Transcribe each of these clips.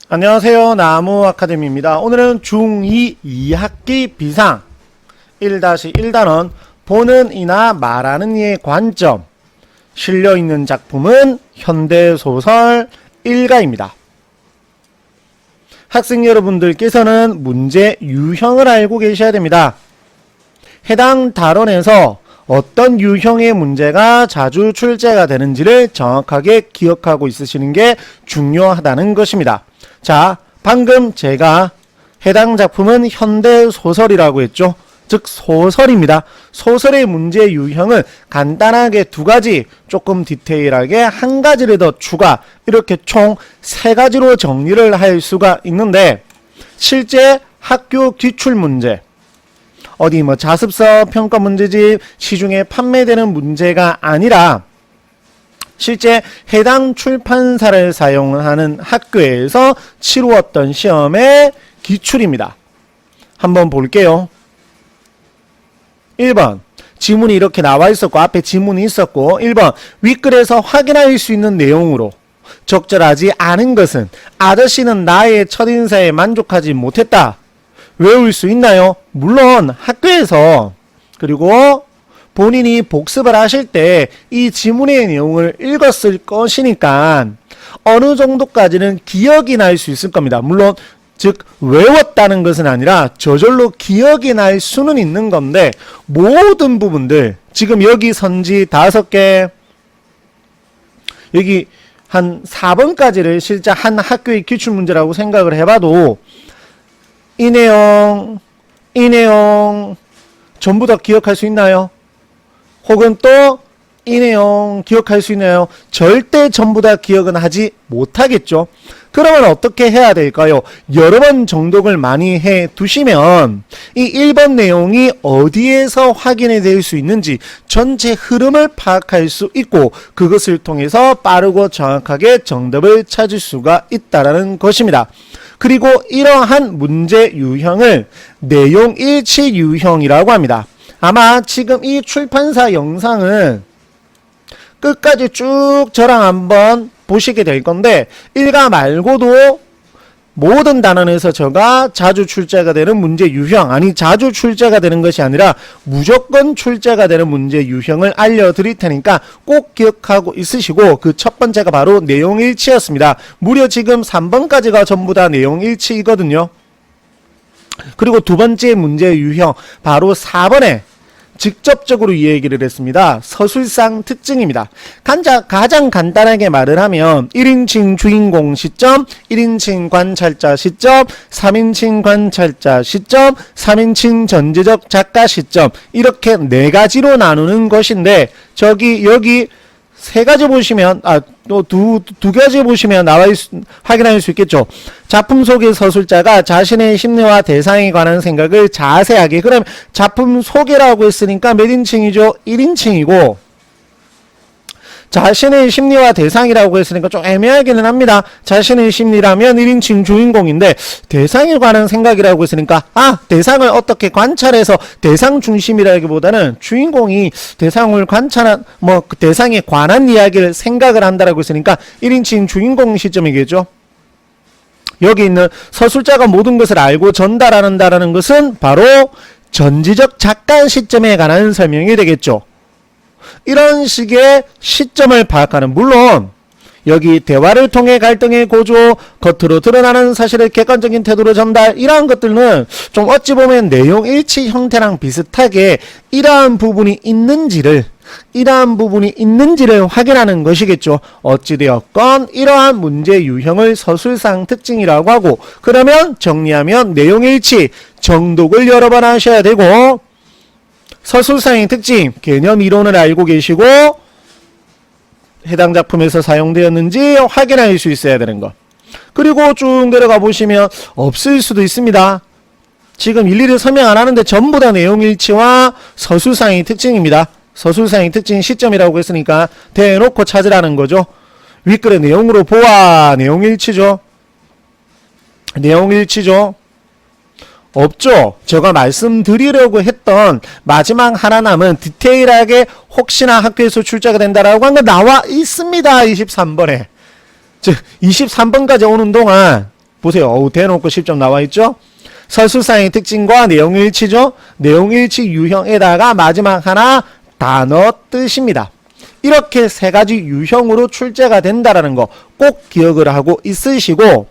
안녕하세요. 나무아카데미입니다. 오늘은 중2 2학기 비상 1-1단원 보는 이나 말하는 이의 관점 실려있는 작품은 현대소설 일가입니다. 학생 여러분들께서는 문제 유형을 알고 계셔야 됩니다. 해당 단원에서 어떤 유형의 문제가 자주 출제가 되는지를 정확하게 기억하고 있으시는 게 중요하다는 것입니다. 자, 방금 제가 해당 작품은 현대소설이라고 했죠. 즉 소설입니다. 소설의 문제 유형을 간단하게 두 가지, 조금 디테일하게 한 가지를 더 추가, 이렇게 총 세 가지로 정리를 할 수가 있는데, 실제 학교 기출 문제, 어디 뭐 자습서, 평가 문제집, 시중에 판매되는 문제가 아니라 실제 해당 출판사를 사용하는 학교에서 치루었던 시험의 기출입니다. 한번 볼게요. 1번 지문이 이렇게 나와 있었고 앞에 지문이 있었고, 1번 윗글에서 확인할 수 있는 내용으로 적절하지 않은 것은 아저씨는 나의 첫인사에 만족하지 못했다. 외울 수 있나요? 물론 학교에서, 그리고 본인이 복습을 하실 때 이 지문의 내용을 읽었을 것이니까 어느 정도까지는 기억이 날 수 있을 겁니다. 물론 즉 외웠다는 것은 아니라 저절로 기억이 날 수는 있는 건데, 모든 부분들 지금 여기 선지 5개, 여기 한 4번까지를 실제 한 학교의 기출문제라고 생각을 해봐도 이 내용 전부 다 기억할 수 있나요? 혹은 또 이 내용 기억할 수 있나요? 절대 전부 다 기억은 하지 못하겠죠. 그러면 어떻게 해야 될까요? 여러 번 정독을 많이 해 두시면 이 1번 내용이 어디에서 확인이 될 수 있는지 전체 흐름을 파악할 수 있고, 그것을 통해서 빠르고 정확하게 정답을 찾을 수가 있다는 것입니다. 그리고 이러한 문제 유형을 내용 일치 유형이라고 합니다. 아마 지금 이 출판사 영상은 끝까지 쭉 저랑 한번 보시게 될 건데, 일가 말고도 모든 단원에서 제가 자주 출제가 되는 문제 유형, 아니 자주 출제가 되는 것이 아니라 무조건 출제가 되는 문제 유형을 알려드릴 테니까 꼭 기억하고 있으시고, 그 첫 번째가 바로 내용 일치였습니다. 무려 지금 3번까지가 전부 다 내용 일치이거든요. 그리고 두 번째 문제 유형 바로 4번에 직접적으로 이 얘기를 했습니다. 서술상 특징입니다. 가장 간단하게 말을 하면 1인칭 주인공 시점, 1인칭 관찰자 시점, 3인칭 관찰자 시점, 3인칭 전제적 작가 시점, 이렇게 네 가지로 나누는 것인데, 여기 세 가지 보시면, 또 두 가지 보시면 확인할 수 있겠죠. 작품 속의 서술자가 자신의 심리와 대상에 관한 생각을 자세하게, 그럼 작품 소개라고 했으니까 몇 인칭이죠? 1인칭이고, 자신의 심리와 대상이라고 했으니까 좀 애매하기는 합니다. 자신의 심리라면 1인칭 주인공인데, 대상에 관한 생각이라고 했으니까 대상을 어떻게 관찰해서 대상 중심이라기보다는 주인공이 대상을 관찰한, 그 대상에 관한 이야기를 생각을 한다라고 했으니까 1인칭 주인공 시점이겠죠. 여기 있는 서술자가 모든 것을 알고 전달한다라는 것은 바로 전지적 작가 시점에 관한 설명이 되겠죠. 이런 식의 시점을 파악하는, 물론 여기 대화를 통해 갈등의 고조, 겉으로 드러나는 사실을 객관적인 태도로 전달, 이러한 것들은 좀 어찌 보면 내용 일치 형태랑 비슷하게 이러한 부분이 있는지를 확인하는 것이겠죠. 어찌되었건 이러한 문제 유형을 서술상 특징이라고 하고, 그러면 정리하면 내용 일치, 정독을 여러 번 하셔야 되고, 서술상의 특징, 개념 이론을 알고 계시고 해당 작품에서 사용되었는지 확인할 수 있어야 되는 것. 그리고 쭉 내려가 보시면 없을 수도 있습니다. 지금 일일이 설명 안 하는데 전부 다 내용 일치와 서술상의 특징입니다. 서술상의 특징 시점이라고 했으니까 대놓고 찾으라는 거죠. 윗글의 내용으로 보아, 내용 일치죠. 없죠. 제가 말씀드리려고 했던 마지막 하나 남은 디테일하게 혹시나 학교에서 출제가 된다라고 한 거 나와 있습니다. 23번에. 즉 23번까지 오는 동안 보세요. 어우, 대놓고 10점 나와 있죠? 서술상의 특징과 내용 일치죠? 내용 일치 유형에다가 마지막 하나 단어 뜻입니다. 이렇게 세 가지 유형으로 출제가 된다라는 거 꼭 기억을 하고 있으시고,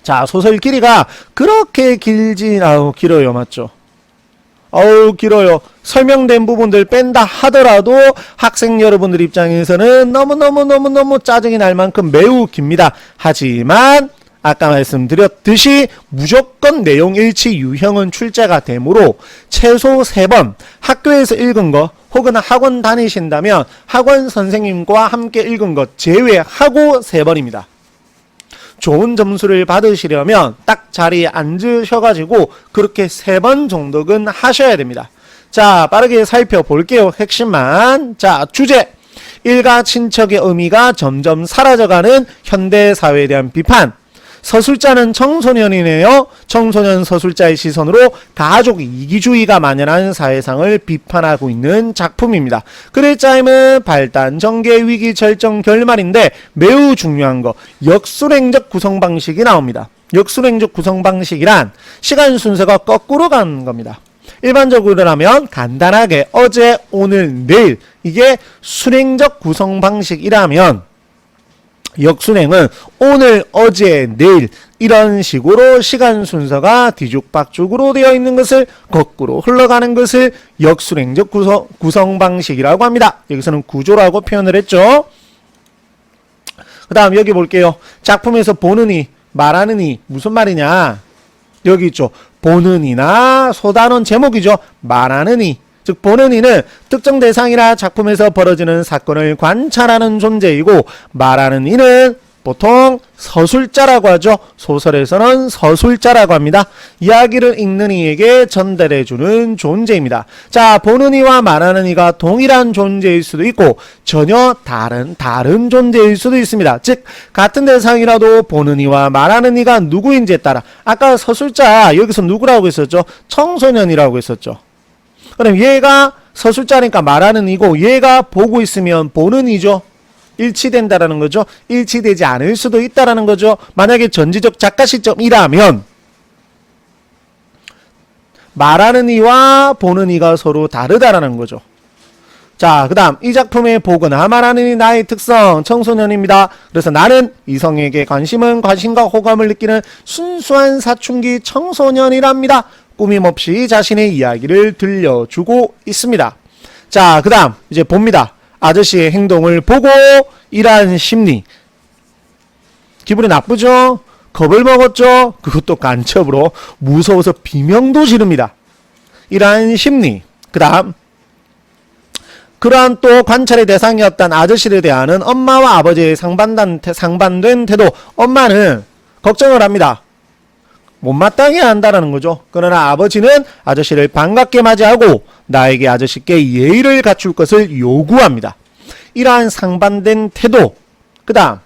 자, 소설 길이가 그렇게 길어요. 맞죠? 길어요. 설명된 부분들 뺀다 하더라도 학생 여러분들 입장에서는 너무너무 짜증이 날 만큼 매우 깁니다. 하지만 아까 말씀드렸듯이 무조건 내용 일치 유형은 출제가 되므로 최소 3번 학교에서 읽은 거 혹은 학원 다니신다면 학원 선생님과 함께 읽은 것 제외하고 3번입니다. 좋은 점수를 받으시려면 딱 자리에 앉으셔가지고 그렇게 3번 정도는 하셔야 됩니다. 자, 빠르게 살펴볼게요. 핵심만. 자, 주제. 일가 친척의 의미가 점점 사라져가는 현대사회에 대한 비판. 서술자는 청소년이네요. 청소년 서술자의 시선으로 가족 이기주의가 만연한 사회상을 비판하고 있는 작품입니다. 글의 짜임은 발단, 전개, 위기, 절정, 결말인데 매우 중요한 거 역순행적 구성 방식이 나옵니다. 역순행적 구성 방식이란 시간 순서가 거꾸로 가는 겁니다. 일반적으로라면 간단하게 어제, 오늘, 내일 이게 순행적 구성 방식이라면 역순행은 오늘, 어제, 내일 이런 식으로 시간 순서가 뒤죽박죽으로 되어 있는 것을 거꾸로 흘러가는 것을 역순행적 구성 방식이라고 합니다. 여기서는 구조라고 표현을 했죠. 그 다음 여기 볼게요. 작품에서 보는 이, 말하는 이 무슨 말이냐. 여기 있죠. 보는 이나 소단원 제목이죠. 말하는 이. 즉 보는 이는 특정 대상이나 작품에서 벌어지는 사건을 관찰하는 존재이고 말하는 이는 보통 서술자라고 하죠. 소설에서는 서술자라고 합니다. 이야기를 읽는 이에게 전달해주는 존재입니다. 자, 보는 이와 말하는 이가 동일한 존재일 수도 있고 전혀 다른 존재일 수도 있습니다. 즉 같은 대상이라도 보는 이와 말하는 이가 누구인지에 따라 아까 서술자 여기서 누구라고 했었죠? 청소년이라고 했었죠. 그럼 얘가 서술자니까 말하는 이고 얘가 보고 있으면 보는 이죠. 일치된다라는 거죠. 일치되지 않을 수도 있다라는 거죠. 만약에 전지적 작가 시점이라면 말하는 이와 보는 이가 서로 다르다라는 거죠. 자, 그 다음 이 작품의 보거나 말하는 이 나의 특성 청소년입니다. 그래서 나는 이성에게 관심과 호감을 느끼는 순수한 사춘기 청소년이랍니다. 꾸밈없이 자신의 이야기를 들려주고 있습니다. 자, 그 다음 이제 봅니다. 아저씨의 행동을 보고 이러한 심리. 기분이 나쁘죠? 겁을 먹었죠? 그것도 간첩으로 무서워서 비명도 지릅니다. 이러한 심리. 그 다음 그러한 또 관찰의 대상이었던 아저씨를 대하는 엄마와 아버지의 상반된 태도. 엄마는 걱정을 합니다. 못마땅해 한다는 거죠. 그러나 아버지는 아저씨를 반갑게 맞이하고 나에게 아저씨께 예의를 갖출 것을 요구합니다. 이러한 상반된 태도. 그 다음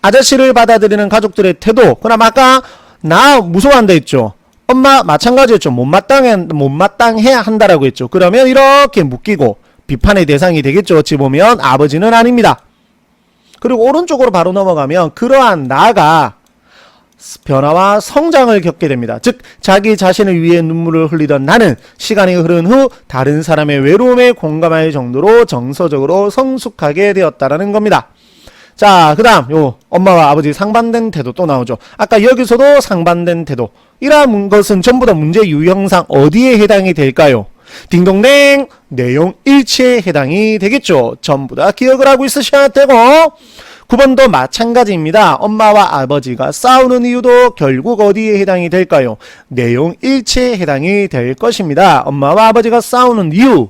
아저씨를 받아들이는 가족들의 태도. 그럼 아까 나 무서워한다 했죠. 엄마 마찬가지였죠. 못마땅해 한다라고 했죠. 그러면 이렇게 묶이고 비판의 대상이 되겠죠. 어찌 보면 아버지는 아닙니다. 그리고 오른쪽으로 바로 넘어가면 그러한 나가 변화와 성장을 겪게 됩니다. 즉 자기 자신을 위해 눈물을 흘리던 나는 시간이 흐른 후 다른 사람의 외로움에 공감할 정도로 정서적으로 성숙하게 되었다라는 겁니다. 자, 그 다음 요 엄마와 아버지 상반된 태도 또 나오죠. 아까 여기서도 상반된 태도. 이러한 것은 전부 다 문제 유형상 어디에 해당이 될까요? 딩동댕 내용 일치에 해당이 되겠죠. 전부 다 기억을 하고 있으셔야 되고 9번도 마찬가지입니다. 엄마와 아버지가 싸우는 이유도 결국 어디에 해당이 될까요? 내용 일치에 해당이 될 것입니다. 엄마와 아버지가 싸우는 이유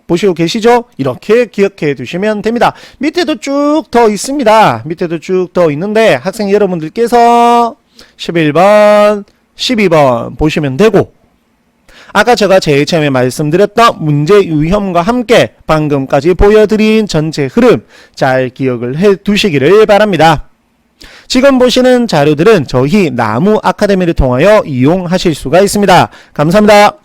보시고 계시죠? 이렇게 기억해 두시면 됩니다. 밑에도 쭉 더 있습니다. 밑에도 쭉 더 있는데 학생 여러분들께서 11번, 12번 보시면 되고 아까 제가 제일 처음에 말씀드렸던 문제 유형과 함께 방금까지 보여드린 전체 흐름 잘 기억을 해 두시기를 바랍니다. 지금 보시는 자료들은 저희 나무 아카데미를 통하여 이용하실 수가 있습니다. 감사합니다.